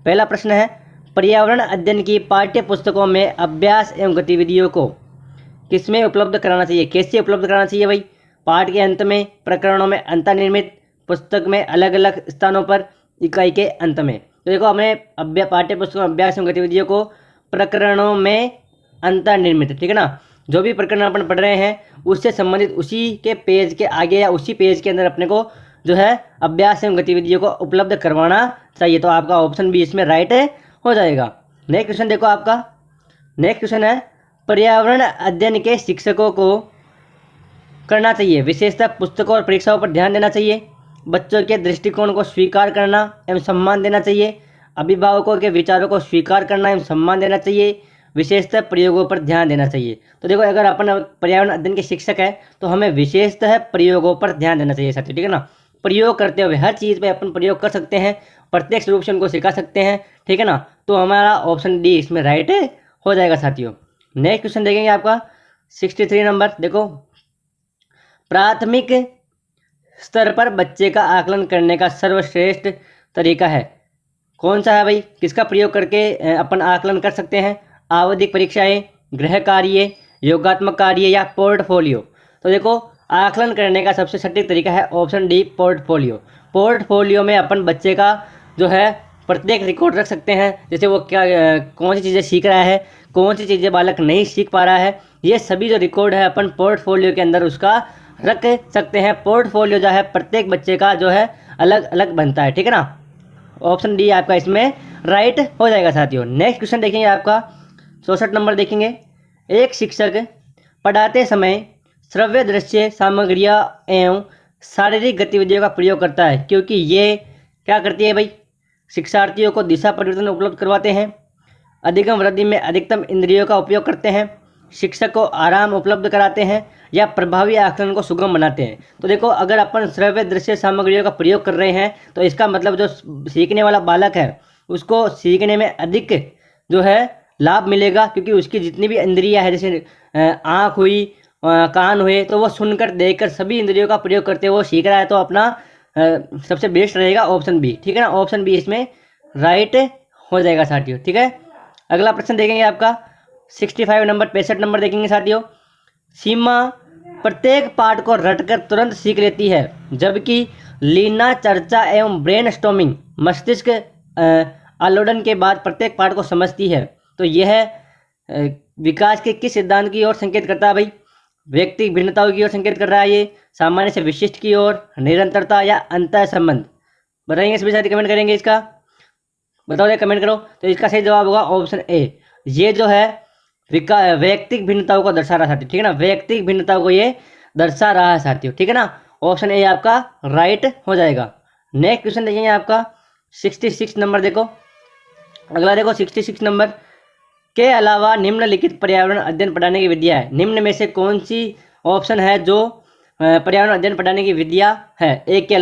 पहला प्रश्न है, पर्यावरण अध्ययन की पाठ्य पुस्तकों में अभ्यास एवं गतिविधियों को किसमें उपलब्ध कराना चाहिए? कैसे उपलब्ध कराना चाहिए भाई? पाठ के अंत में, प्रकरणों में अंतर्निर्मित, पुस्तक में अलग अलग स्थानों पर, इकाई के अंत में। तो देखो, हमने पाठ्य पुस्तकों में अभ्यास एवं गतिविधियों को प्रकरणों में अंतर्निर्मित, ठीक है ना, जो भी प्रकरण अपन पढ़ रहे हैं उससे संबंधित उसी के पेज के आगे या उसी पेज के अंदर अपने को जो है अभ्यास एवं गतिविधियों को उपलब्ध करवाना चाहिए। तो आपका ऑप्शन बी इसमें राइट हो जाएगा। नेक्स्ट क्वेश्चन देखो, आपका नेक्स्ट क्वेश्चन है, पर्यावरण अध्ययन के शिक्षकों को करना चाहिए विशेषतः पुस्तकों और परीक्षाओं पर ध्यान देना चाहिए, बच्चों के दृष्टिकोण को स्वीकार करना एवं सम्मान देना चाहिए, अभिभावकों के विचारों को स्वीकार करना एवं सम्मान देना चाहिए, विशेषतः प्रयोगों पर ध्यान देना चाहिए। तो देखो, अगर अपन पर्यावरण अध्ययन के शिक्षक है तो हमें विशेषतः प्रयोगों पर ध्यान देना चाहिए साथियों, ठीक है ना। प्रयोग करते हुए हर चीज़ पे अपन प्रयोग कर सकते हैं, प्रत्यक्ष रूप से उनको सिखा सकते हैं, ठीक है ना। तो हमारा ऑप्शन डी इसमें राइट हो जाएगा साथियों। नेक्स्ट क्वेश्चन देखेंगे आपका 63 नंबर। देखो, प्राथमिक स्तर पर बच्चे का आकलन करने का सर्वश्रेष्ठ तरीका है कौन सा है भाई? किसका प्रयोग करके अपन आकलन कर सकते हैं? आवधिक परीक्षाएं, गृह कार्य, योगात्मक कार्य या पोर्टफोलियो? तो देखो, आकलन करने का सबसे सटीक तरीका है ऑप्शन डी पोर्टफोलियो। पोर्टफोलियो में अपन बच्चे का जो है प्रत्येक रिकॉर्ड रख सकते हैं, जैसे वो क्या कौन सी चीज़ें सीख रहा है, कौन सी चीज़ें बालक नहीं सीख पा रहा है, ये सभी जो रिकॉर्ड है अपन पोर्टफोलियो के अंदर उसका रख सकते हैं। पोर्टफोलियो जो है प्रत्येक बच्चे का जो है अलग अलग बनता है, ठीक है ना। ऑप्शन डी आपका इसमें राइट हो जाएगा साथियों। नेक्स्ट क्वेश्चन देखेंगे आपका 64 नंबर देखेंगे, एक शिक्षक पढ़ाते समय श्रव्य दृश्य सामग्रियाँ एवं शारीरिक गतिविधियों का प्रयोग करता है क्योंकि ये क्या करती है भाई? शिक्षार्थियों को दिशा परिवर्तन उपलब्ध करवाते हैं, अधिगम वृद्धि में अधिकतम इंद्रियों का उपयोग करते हैं, शिक्षक को आराम उपलब्ध कराते हैं या प्रभावी आकलन को सुगम बनाते हैं। तो देखो, अगर अपन श्रव्य दृश्य सामग्रियों का प्रयोग कर रहे हैं तो इसका मतलब जो सीखने वाला बालक है उसको सीखने में अधिक जो है लाभ मिलेगा, क्योंकि उसकी जितनी भी इंद्रियां है, जैसे आँख हुई, कान हुए, तो वो सुनकर देखकर सभी इंद्रियों का प्रयोग करते हुए वो सीख रहा है। तो अपना सबसे बेस्ट रहेगा ऑप्शन बी, ठीक है ना। ऑप्शन बी इसमें राइट हो जाएगा साथियों, ठीक है। अगला प्रश्न देखेंगे आपका 65 नंबर 65 नंबर देखेंगे साथियों, सीमा प्रत्येक पाठ को रटकर तुरंत सीख लेती है जबकि लीना चर्चा एवं ब्रेन स्टॉर्मिंग मस्तिष्क आलोडन के बाद प्रत्येक पाठ को समझती है। तो यह विकास के किस सिद्धांत की ओर संकेत करता है भाई? व्यक्तिगत भिन्नताओं की ओर संकेत कर रहा है, ये सामान्य से विशिष्ट की ओर, निरंतरता या अंतः संबंध? बताएंगे, इस विषय कमेंट करेंगे, इसका बताओ, कमेंट करो। तो इसका सही जवाब होगा ऑप्शन ए, ये जो है व्यक्तिगत भिन्नताओं को दर्शा रहा साथियों, ठीक है ना। व्यक्तिगत भिन्नताओं को ये दर्शा रहा है साथियों, ठीक है ना। ऑप्शन ए आपका राइट हो जाएगा। नेक्स्ट क्वेश्चन देखेंगे आपका 66 नंबर। देखो, अगला देखो 66 नंबर के अलावा निम्नलिखित पर्यावरण अध्ययन पढ़ाने की विधियाँ है, निम्न में से कौन सी ऑप्शन है जो पर्यावरण अध्ययन पढ़ाने की विधियाँ है? एक के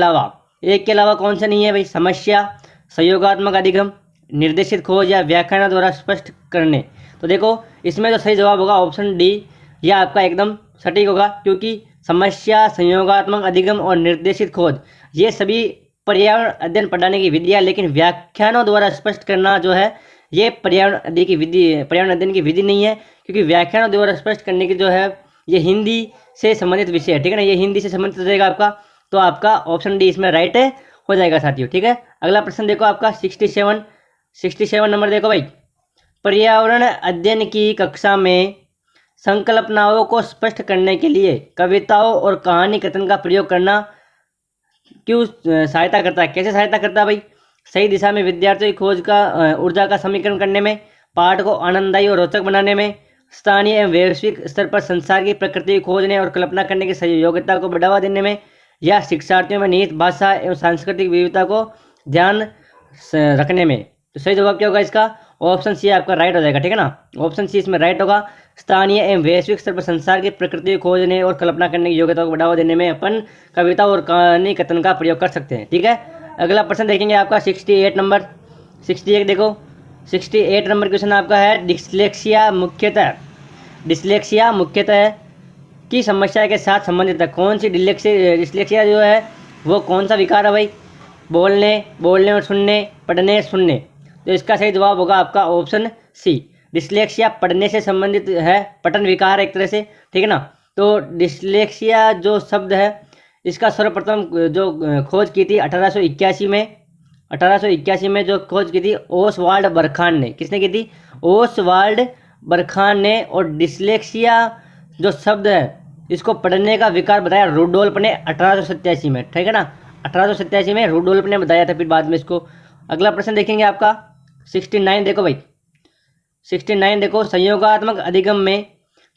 अलावा कौन सा नहीं है भाई? समस्या, सहयोगात्मक अधिगम, निर्देशित खोज या व्याख्यान द्वारा स्पष्ट करने? तो देखो, इसमें जो सही जवाब होगा ऑप्शन डी, यह आपका एकदम सटीक होगा, क्योंकि समस्या, संयोगात्मक अधिगम और निर्देशित खोज ये सभी पर्यावरण अध्ययन पढ़ाने की विधियाँ, लेकिन व्याख्यानों द्वारा स्पष्ट करना जो है ये पर्यावरण अध्ययन की विधि नहीं है, क्योंकि व्याख्यानों द्वारा स्पष्ट करने की जो है ये हिंदी से संबंधित विषय है, ठीक है ना। ये हिंदी से संबंधित हो जाएगा आपका, तो आपका ऑप्शन डी इसमें राइट हो जाएगा साथियों, ठीक है। अगला प्रश्न देखो आपका 67 नंबर। देखो भाई, पर्यावरण अध्ययन की कक्षा में संकल्पनाओं को स्पष्ट करने के लिए कविताओं और कहानी कथन का प्रयोग करना क्यों सहायता करता है? कैसे सहायता करता है भाई? सही दिशा में विद्यार्थियों की खोज का ऊर्जा का समीकरण करने में, पाठ को आनंददायी और रोचक बनाने में, स्थानीय एवं वैश्विक स्तर पर संसार की प्रकृति को खोजने और कल्पना करने की सही योग्यता को बढ़ावा देने में, या शिक्षार्थियों में निहित भाषा एवं सांस्कृतिक विविधता को ध्यान रखने में? तो सही जवाब क्या होगा इसका? ऑप्शन सी आपका राइट हो जाएगा, ठीक है ना। ऑप्शन सी इसमें राइट होगा। स्थानीय एवं वैश्विक स्तर पर संसार की प्रकृति को खोजने और कल्पना करने की योग्यता को बढ़ावा देने में अपन कविता और कहानी कथन का प्रयोग कर सकते हैं, ठीक है। अगला प्रश्न देखेंगे आपका 68 नंबर। 68 देखो, 68 नंबर क्वेश्चन आपका है, डिस्लेक्सिया मुख्यतः की समस्या के साथ संबंधित है। कौन सी डिस्लेक्सिया जो है वो कौन सा विकार है भाई? बोलने और सुनने, पढ़ने सुनने। तो इसका सही जवाब होगा आपका ऑप्शन सी। डिस्लेक्सिया पढ़ने से संबंधित है, पठन विकार एक तरह से, ठीक है ना। तो डिस्लेक्सिया जो शब्द है इसका सर्वप्रथम जो खोज की थी 1881 में, 1881 में जो खोज की थी ओसवाल्ड बरखान ने। किसने की थी? ओसवाल्ड बरखान ने। और डिस्लेक्सिया जो शब्द है इसको पढ़ने का विकार बताया रुडोल्फ ने 1887 में, ठीक है ना। 1887 में रुडोल्फ ने बताया था, फिर बाद में इसको। अगला प्रश्न देखेंगे आपका 69। देखो भाई 69 देखो, संयोगात्मक अधिगम में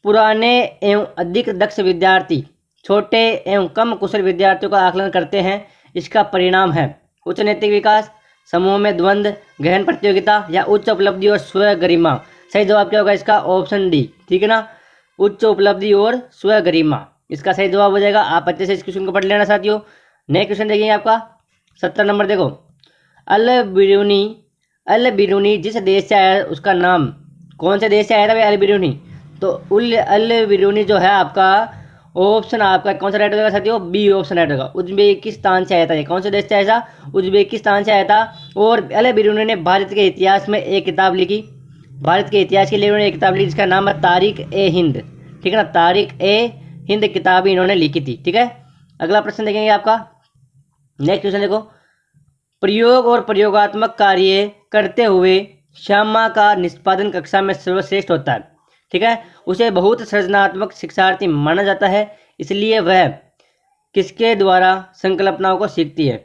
पुराने एवं अधिक दक्ष विद्यार्थी छोटे एवं कम कुशल विद्यार्थियों का आकलन करते हैं। इसका परिणाम है उच्च नैतिक विकास, समूह में द्वंद्व, गहन प्रतियोगिता या उच्च उपलब्धि और स्व गरिमा। सही जवाब क्या होगा इसका? ऑप्शन डी, ठीक है ना, उच्च उपलब्धि और स्व गरिमा इसका सही जवाब हो जाएगा। आप अच्छे से इस क्वेश्चन को पढ़ लेना साथियों। नेक्स्ट क्वेश्चन देखेंगे आपका 70 नंबर। देखो, अल बिरूनी जिस देश से आया उसका नाम, कौन से देश से आया था भाई अल बिरूनी? तो अल बिरूनी जो है आपका ऑप्शन आपका कौन सा राइट होगा साथियों? बी ऑप्शन राइट होगा। उज्बेकिस्तान से आया था। ये कौन से देश से आया था? उज्बेकिस्तान से आया था। और अल बिरूनी ने भारत के इतिहास में एक किताब लिखी, भारत के इतिहास के लिए उन्होंने एक किताब लिखी जिसका नाम है तारीख ए हिंद, ठीक है ना। तारीख ए हिंद किताब इन्होंने लिखी थी, ठीक है। अगला प्रश्न देखेंगे आपका नेक्स्ट क्वेश्चन। देखो, प्रयोग और प्रयोगात्मक कार्य करते हुए श्यामा का निष्पादन कक्षा में सर्वश्रेष्ठ होता है, ठीक है। उसे बहुत सृजनात्मक शिक्षार्थी माना जाता है, इसलिए वह किसके द्वारा संकल्पनाओं को सीखती है?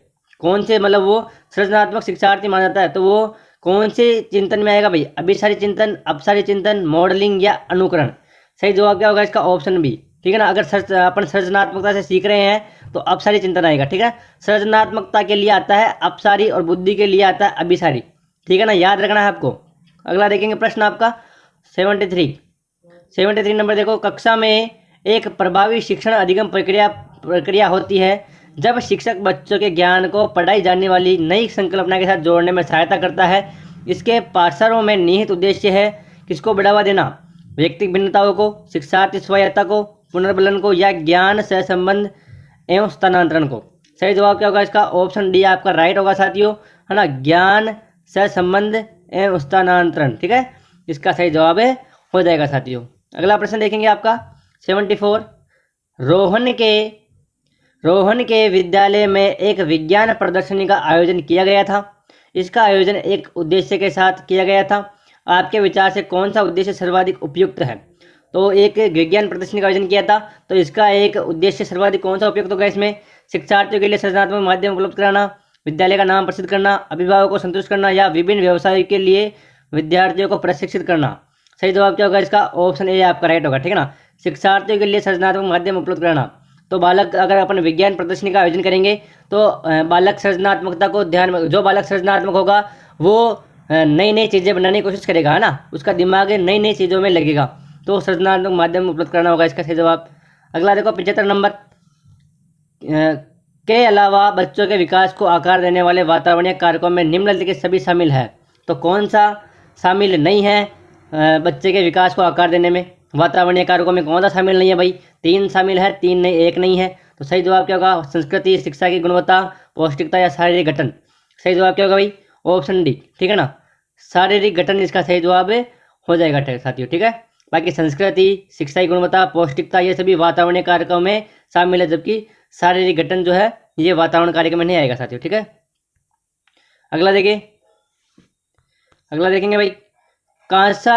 कौन से मतलब वो सृजनात्मक शिक्षार्थी माना जाता है, तो वो कौन से चिंतन में आएगा भाई? अभिसारी चिंतन, अपसारी चिंतन, मॉडलिंग या अनुकरण। सही जवाब क्या होगा इसका? ऑप्शन बी, ठीक है ना। अगर अपन सृजनात्मकता से सीख रहे हैं तो अपसारी चिंतन आएगा, ठीक है। सृजनात्मकता के लिए आता है अपसारी और बुद्धि के लिए आता है अभिसारी, ठीक है ना, याद रखना है आपको। अगला देखेंगे प्रश्न आपका 73 नंबर। देखो, कक्षा में एक प्रभावी शिक्षण अधिगम प्रक्रिया होती है जब शिक्षक बच्चों के ज्ञान को पढ़ाई जाने वाली नई संकल्पना के साथ जोड़ने में सहायता करता है। इसके पाठशालों में निहित उद्देश्य है किसको बढ़ावा देना? व्यक्तिगत भिन्नताओं को, शिक्षार्थी स्वायत्ता को, पुनर्बलन को या ज्ञान सहसंबंध एवं स्थानांतरण को। सही जवाब क्या होगा इसका? ऑप्शन डी आपका राइट होगा साथियों, है ना, ज्ञान सहसंबंध एवं स्थानांतरण, ठीक है, इसका सही जवाब है हो जाएगा साथियों। अगला प्रश्न देखेंगे आपका 74। रोहन के विद्यालय में एक विज्ञान प्रदर्शनी का आयोजन किया गया था। इसका आयोजन एक उद्देश्य के साथ किया गया था। आपके विचार से कौन सा उद्देश्य सर्वाधिक उपयुक्त है? तो एक विज्ञान प्रदर्शनी का आयोजन किया था, तो इसका एक उद्देश्य सर्वाधिक कौन सा उपयुक्त होगा इसमें? शिक्षार्थियों के लिए सृजनात्मक माध्यम उपलब्ध कराना, विद्यालय का नाम प्रसिद्ध करना, अभिभावकों को संतुष्ट करना या विभिन्न व्यवसायों के लिए विद्यार्थियों को प्रशिक्षित करना। सही जवाब क्या होगा इसका? ऑप्शन ए आपका राइट होगा, ठीक है ना, शिक्षार्थियों के लिए सृजनात्मक माध्यम उपलब्ध कराना। तो बालक अगर अपन विज्ञान प्रदर्शनी का आयोजन करेंगे तो बालक सृजनात्मकता को ध्यान में, जो बालक सृजनात्मक होगा वो नई नई चीज़ें बनाने की कोशिश करेगा, है ना, उसका दिमाग नई नई चीज़ों में लगेगा, तो सृजनात्मक माध्यम उपलब्ध करना होगा इसका सही जवाब। अगला देखो 75 नंबर। के अलावा बच्चों के विकास को आकार देने वाले वातावरणीय कारकों में निम्नलिखित सभी शामिल है, तो कौन सा शामिल नहीं है बच्चे के विकास को आकार देने में? वातावरणीय कारकों में कौन सा शामिल नहीं है भाई? 3 शामिल है, 3 नहीं, 1 नहीं है। तो सही जवाब क्या होगा? संस्कृति, शिक्षा की गुणवत्ता, पौष्टिकता या शारीरिक गठन। सही जवाब क्या होगा भाई? ऑप्शन डी, ठीक है ना, शारीरिक गठन इसका सही जवाब हो जाएगा साथियों, ठीक है। बाकी संस्कृति, शिक्षा की गुणवत्ता, पौष्टिकता ये सभी वातावरणीय कारकों में शामिल है, जबकि शारीरिक गठन जो है ये वातावरण कार्यक्रम में नहीं आएगा साथियों, ठीक है। अगला देखेंगे भाई, कांसा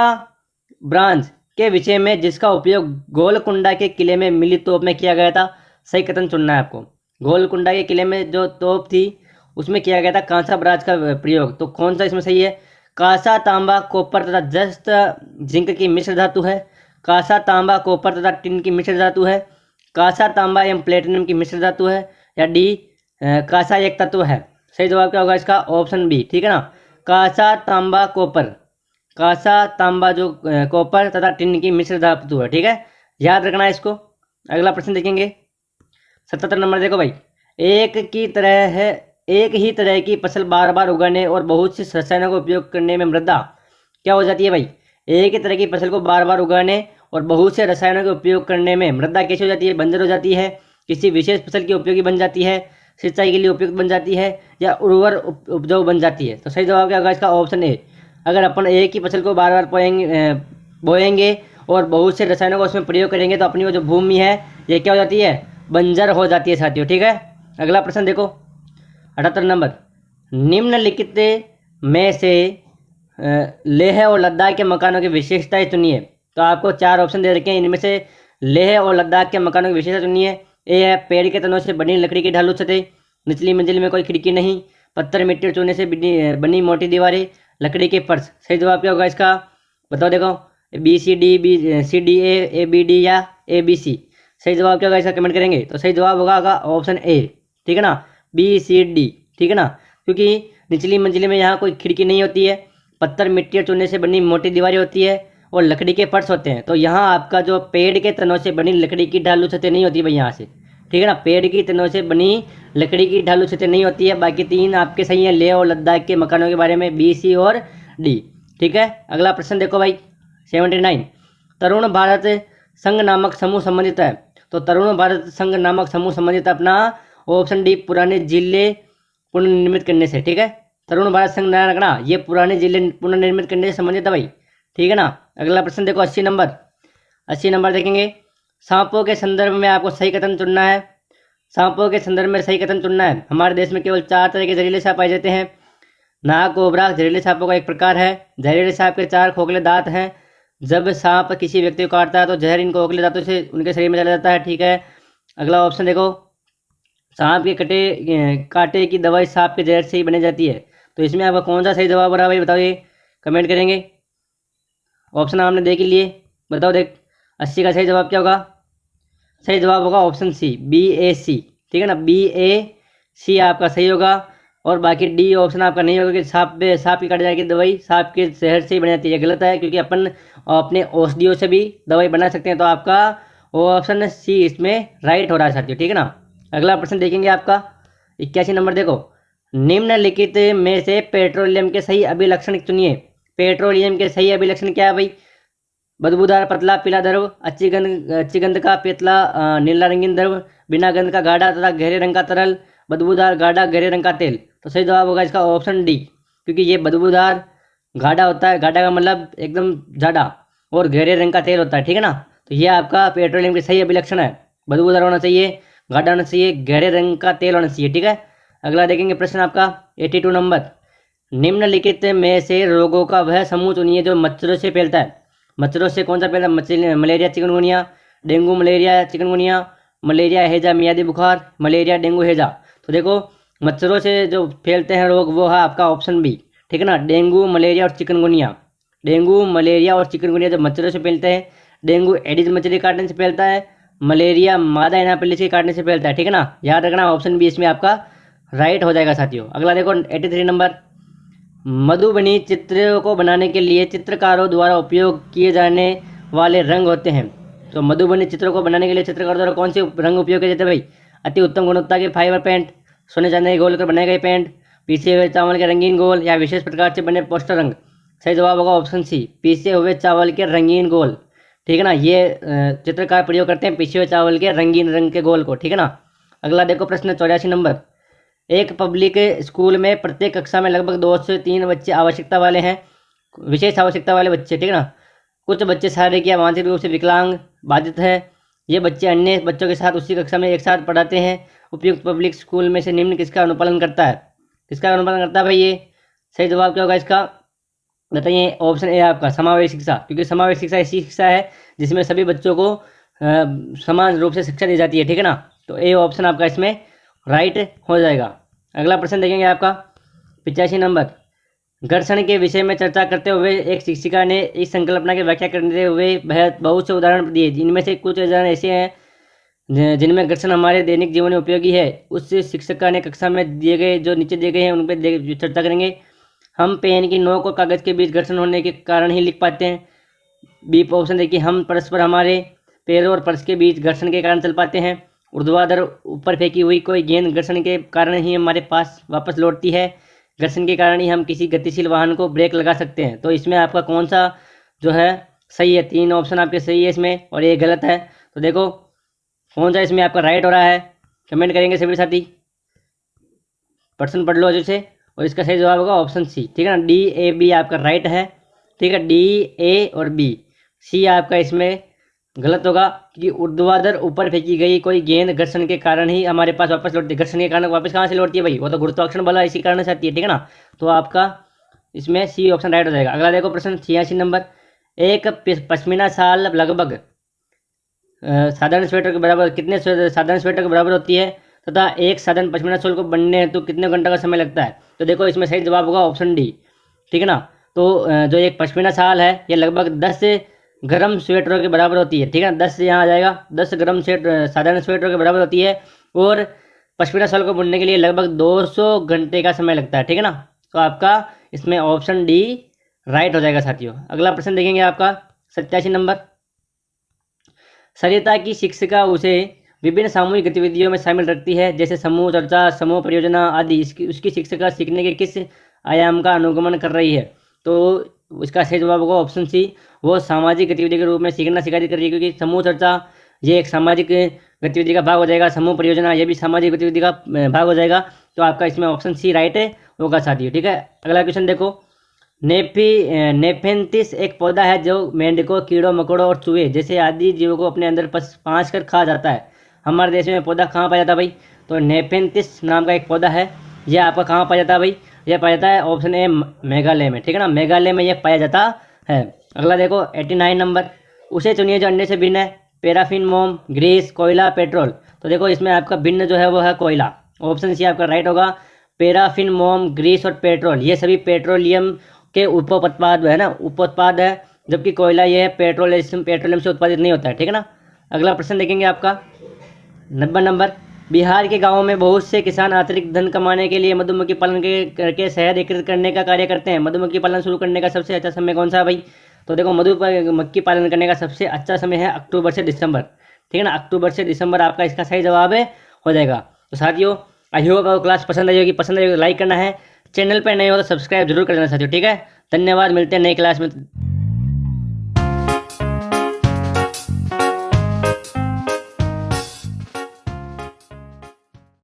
ब्रांज के विषय में जिसका उपयोग गोलकुंडा के किले में मिली तोप में किया गया था। सही कथन चुनना है आपको। गोलकुंडा के किले में जो तोप थी उसमें किया गया था कांसा ब्रांज का प्रयोग, तो कौन सा इसमें सही है? कांसा, तांबा, कॉपर तथा जस्त जिंक की मिश्र धातु है। कांसा, तांबा, कॉपर तथा टिन की मिश्र धातु है। कांसा, तांबा एवं प्लेटिनम की मिश्र धातु है। या डी कांसा एक तत्व है। सही जवाब क्या होगा इसका? ऑप्शन बी, ठीक है ना, कांसा, तांबा, कॉपर, कांसा, तांबा जो कॉपर तथा टिन की मिश्र धातु है, ठीक है, याद रखना है इसको। अगला प्रश्न देखेंगे 77 नंबर। देखो भाई, एक ही तरह की फसल बार बार उगाने और बहुत सी रसायनों का उपयोग करने में मृदा क्या हो जाती है भाई? एक ही तरह की फसल को बार बार उगाने और बहुत से रसायनों का उपयोग करने में मृदा कैसे हो जाती है? बंजर हो जाती है, किसी विशेष फसल की उपयोगी बन जाती है, सिंचाई के लिए उपयुक्त बन जाती है या उर्वर उपजाऊ बन जाती है। तो सही जवाब क्या होगा इसका? Option A. अगर अपन एक ही फसल को बार बार बोएंगे और बहुत से रसायनों का उसमें प्रयोग करेंगे तो अपनी वो जो भूमि है ये क्या हो जाती है? बंजर हो जाती है साथियों। ठीक है, अगला प्रश्न देखो 78 नंबर। निम्नलिखित में से लेह और लद्दाख के मकानों की विशेषताएं चुनिए। तो आपको 4 ऑप्शन दे रखे हैं, इनमें से लेह और लद्दाख के मकानों की विशेषता चुनिए। ए है पेड़ के तनों से बनी लकड़ी की ढालू छतें, निचली मंजिल में कोई खिड़की नहीं, पत्थर मिट्टी और चूने से बनी मोटी दीवारें, लकड़ी के फर्श। सही जवाब क्या होगा इसका? बताओ देखो, C D A B D या ए बी सी। सही जवाब क्या होगा इसका? कमेंट करेंगे। तो सही जवाब होगा ऑप्शन ए। ठीक है ना, बी सी डी। ठीक है ना, क्योंकि निचली मंजिल में यहाँ कोई खिड़की नहीं होती है, पत्थर मिट्टी और चूने से बनी मोटी दीवारें होती है और लकड़ी के फर्श होते हैं। तो यहाँ आपका जो पेड़ के तनों से बनी लकड़ी की ढालू छतें नहीं होती भाई यहाँ से। ठीक है ना, पेड़ की तनों से बनी लकड़ी की ढालू छतें नहीं होती है। बाकी 3 आपके सही है, लेह और लद्दाख के मकानों के बारे में, बी सी और डी। ठीक है, अगला प्रश्न देखो भाई 79। तरुण भारत संघ नामक समूह संबंधित है। तो तरुण भारत संघ नामक समूह संबंधित अपना ऑप्शन डी, पुराने जिले पुनर्निर्मित करने से। ठीक है, तरुण भारत संघ नया रखना, ये पुराने जिले पुनर्निर्मित करने से संबंधित है भाई। ठीक है ना, अगला प्रश्न देखो 80 नंबर। 80 नंबर देखेंगे, सांपों के संदर्भ में आपको सही कथन चुनना है। सांपों के संदर्भ में सही कथन चुनना है। हमारे देश में केवल 4 तरह के जहरीले सांप पाए जाते हैं। नाग कोबरा जहरीले सांपों का एक प्रकार है। जहरीले सांप के 4 खोखले दांत हैं। जब सांप किसी व्यक्ति को काटता है तो जहर इन खोखले दांतों से उनके शरीर में चला जाता है। ठीक है, अगला ऑप्शन देखो, सांप के कांटे की दवाई सांप के जहर से ही बनी जाती है। तो इसमें आपका कौन सा सही जवाब हो रहा है भाई? बताओ, कमेंट करेंगे। ऑप्शन आपने देख लिए, बताओ देख 80 का सही जवाब क्या होगा? सही जवाब होगा ऑप्शन सी, बी ए सी। ठीक है ना, बी ए सी आपका सही होगा। और बाकी डी ऑप्शन आपका नहीं होगा कि सांप की काटे जाने की दवाई सांप के जहर से ही बन जाती है। गलत है, क्योंकि अपन अपने औषधियों से भी दवाई बना सकते हैं। तो आपका ऑप्शन सी इसमें राइट हो रहा है साथियों। ठीक है ना, अगला प्रश्न देखेंगे आपका 81 नंबर। देखो, निम्नलिखित में से पेट्रोलियम के सही अभिलक्षण चुनिए। पेट्रोलियम के सही अभिलक्षण क्या है भाई? बदबूदार पतला पीला द्रव, अच्छी गंध का पतला नीला रंगीन द्रव, बिना गंध का गाढ़ा तथा गहरे रंग का तरल, बदबूदार गाढ़ा गहरे रंग का तेल। तो सही जवाब होगा इसका ऑप्शन डी, क्योंकि ये बदबूदार गाढ़ा होता है, गाढ़ा का मतलब एकदम ज़्यादा, और गहरे रंग का तेल होता है। ठीक है ना, तो ये आपका पेट्रोलियम के सही अभिलक्षण है। बदबूदार होना चाहिए, गाढ़ा होना चाहिए, गहरे रंग का तेल होना चाहिए। ठीक है, अगला देखेंगे प्रश्न आपका 82 नंबर। निम्नलिखित में से रोगों का वह समूह चुनिए जो मच्छरों से फैलता है। मच्छरों से कौन सा फैलता है? Malaria chikungunya, dengue malaria chikungunya, malaria हैजा मियादी बुखार, मलेरिया डेंगू हैजा। तो देखो, मच्छरों से जो फैलते हैं रोग वो है आपका ऑप्शन बी। ठीक है ना, डेंगू मलेरिया और चिकनगुनिया। डेंगू मलेरिया और चिकनगुनिया जब मच्छरों से फैलते हैं, डेंगू एडिस मछली काटने से फैलता है, मलेरिया मादा एनाफिलिस के काटने से फैलता है। ठीक है ना, याद रखना ऑप्शन बी इसमें आपका राइट हो जाएगा साथियों। अगला देखो 83 नंबर। मधुबनी चित्रों को बनाने के लिए चित्रकारों द्वारा उपयोग किए जाने वाले रंग होते हैं। तो मधुबनी चित्रों को बनाने के लिए चित्रकारों द्वारा कौन से रंग उपयोग किए जाते हैं भाई? अति उत्तम गुणवत्ता के फाइबर पेंट, सोने चांदी के गोल कर बनाए गए पेंट, पीसे हुए चावल के रंगीन गोल, या विशेष प्रकार से बने पोस्टर रंग। सही जवाब होगा ऑप्शन सी, पीसे हुए चावल के रंगीन गोल। ठीक है ना, ये चित्रकार प्रयोग करते हैं पीसे हुए चावल के रंगीन रंग के गोल को। ठीक है ना, अगला देखो प्रश्न 84 नंबर। एक पब्लिक स्कूल में प्रत्येक कक्षा में लगभग 2 से 3 बच्चे आवश्यकता वाले हैं, विशेष आवश्यकता वाले बच्चे। ठीक है ना, कुछ बच्चे शारीरिक या मानसिक रूप से विकलांग बाधित है। ये बच्चे अन्य बच्चों के साथ उसी कक्षा में एक साथ पढ़ाते हैं। उपयुक्त पब्लिक स्कूल में से निम्न किसका अनुपालन करता है? किसका अनुपालन करता है भाई ये? सही जवाब क्या होगा इसका? बताइए। ऑप्शन ए आपका समावेश शिक्षा, क्योंकि समावेश शिक्षा ऐसी शिक्षा है जिसमें सभी बच्चों को समान रूप से शिक्षा दी जाती है। ठीक है ना, तो ए ऑप्शन आपका इसमें राइट हो जाएगा। अगला प्रश्न देखेंगे आपका 85 नंबर। घर्षण के विषय में चर्चा करते हुए एक शिक्षिका ने इस संकल्पना की व्याख्या करते हुए बहुत से उदाहरण दिए। इनमें से कुछ उदाहरण ऐसे हैं जिनमें घर्षण हमारे दैनिक जीवन में उपयोगी है। उस शिक्षिका ने कक्षा में दिए गए जो नीचे दिए गए हैं उन पर चर्चा करेंगे। हम पेन की नोक और कागज के बीच घर्षण होने के कारण ही लिख पाते हैं। बी ऑप्शन देखिए, हम परस्पर हमारे पैरों और पर्स के बीच घर्षण के कारण चल पाते हैं। ऊर्ध्वाधर ऊपर फेंकी हुई कोई गेंद घर्षण के कारण ही हमारे पास वापस लौटती है। घर्षण के कारण ही हम किसी गतिशील वाहन को ब्रेक लगा सकते हैं। तो इसमें आपका कौन सा जो है सही है? 3 ऑप्शन आपके सही है इसमें और ये गलत है। तो देखो कौन सा इसमें आपका राइट हो रहा है, कमेंट करेंगे सभी साथी। प्रश्न पढ़ लो अच्छे से। और इसका सही जवाब होगा ऑप्शन सी, ठीक है ना, डी ए बी आपका राइट है, ठीक है, डी ए और बी, सी आपका इसमें गलत होगा, क्योंकि ऊर्ध्वाधर ऊपर फेंकी गई कोई गेंद घर्षण के कारण ही हमारे पास वापस लौटती है। घर्षण के कारण वापस कहाँ से लौटती है भाई, वो तो गुरुत्वाकर्षण बल इसी कारण से आती है, ठीक है ना। तो आपका इसमें सी ऑप्शन राइट हो जाएगा। अगला देखो प्रश्न 86 नंबर, एक पश्मीना शाल लगभग साधारण स्वेटर के बराबर कितने साधारण स्वेटर के बराबर होती है तथा एक साधारण पश्मीना शॉल को बनने हेतु कितने घंटे का समय लगता है। तो देखो इसमें सही जवाब होगा ऑप्शन डी, ठीक है ना। तो जो एक पश्मीना शाल है ये लगभग 10 गर्म स्वेटरों के बराबर होती है, ठीक है ना, 10 यहाँ आ जाएगा, 10 गर्म स्वेटर साधारण स्वेटरों के बराबर होती है, और पश्मीना शॉल को बुनने के लिए लगभग 200 घंटे का समय लगता है, ठीक है ना। तो आपका इसमें ऑप्शन डी राइट हो जाएगा साथियों। अगला प्रश्न देखेंगे आपका 87 नंबर, सरिता की शिक्षिका उसे विभिन्न सामूहिक गतिविधियों में शामिल रखती है, जैसे समूह चर्चा, समूह परियोजना आदि। उसकी शिक्षिका सीखने के किस आयाम का अनुगमन कर रही है। तो इसका सही जवाब होगा ऑप्शन सी, वो सामाजिक गतिविधि के रूप में सीखना सिखाती कर रही है, क्योंकि समूह चर्चा ये एक सामाजिक गतिविधि का भाग हो जाएगा, समूह परियोजना ये भी सामाजिक गतिविधि का भाग हो जाएगा। तो आपका इसमें ऑप्शन सी राइट है होगा साथियों, ठीक है। अगला क्वेश्चन देखो, नेफेंथिस एक पौधा है जो मेंढकों, कीड़ों मकोड़ों और चूहे जैसे आदि जीवों को अपने अंदर पाँच कर खा जाता है। हमारे देश में पौधा कहाँ पाया जाता है भाई, तो नेफेंथिस नाम का एक पौधा है, यह आपका कहाँ पाया जाता है भाई, यह पाया जाता है ऑप्शन ए मेघालय में, ठीक है ना, मेघालय में यह पाया जाता है। अगला देखो 89 नंबर, उसे चुनिए जो अंडे से भिन्न है, पैराफिन, मोम, ग्रीस, कोयला, पेट्रोल। तो देखो इसमें आपका भिन्न जो है वो है कोयला, ऑप्शन सी आपका राइट होगा। पैराफिन, मोम, ग्रीस और पेट्रोल ये सभी पेट्रोलियम के उपोत्पाद है ना, उपोत्पाद है, जबकि कोयला ये है पेट्रोलियम से उत्पादित नहीं होता है, ठीक है ना। अगला प्रश्न देखेंगे आपका 90 नंबर, बिहार के गांवों में बहुत से किसान अतिरिक्त धन कमाने के लिए मधुमक्खी पालन करके शहद एकत्रित करने का कार्य करते हैं। मधुमक्खी पालन शुरू करने का सबसे अच्छा समय कौन सा है भाई, तो देखो मधुमक्खी पालन करने का सबसे अच्छा समय है अक्टूबर से दिसंबर, ठीक है ना, अक्टूबर से दिसंबर आपका इसका सही जवाब है हो जाएगा। तो साथियों आई होप आपको क्लास पसंद आई होगी, पसंद आई होगी लाइक करना है, चैनल पर नए हो तो सब्सक्राइब जरूर कर देना साथियों, ठीक है। धन्यवाद, मिलते हैं नई क्लास में।